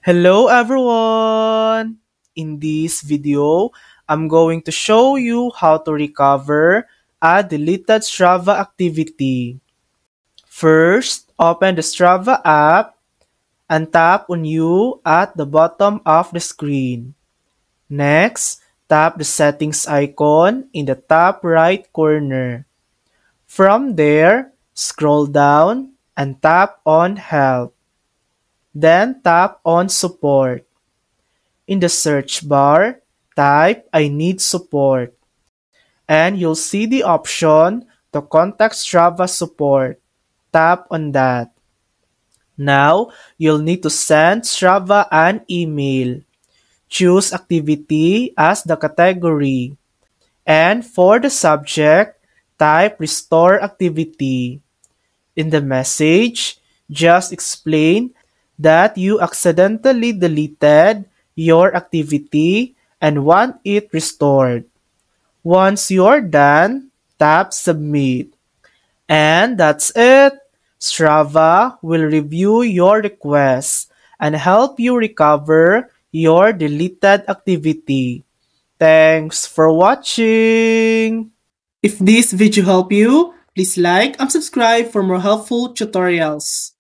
Hello everyone! In this video, I'm going to show you how to recover a deleted Strava activity. First, open the Strava app and tap on You at the bottom of the screen. Next, tap the settings icon in the top right corner. From there, scroll down and tap on Help. Then tap on Support. In the search bar, type I need support and you'll see the option to contact Strava support. Tap on that. Now, you'll need to send Strava an email. Choose activity as the category. And for the subject, type restore activity. In the message, just explain that you accidentally deleted your activity and want it restored. Once you're done, tap Submit. And that's it. Strava will review your request and help you recover your deleted activity. Thanks for watching! If this video helped you, please like and subscribe for more helpful tutorials.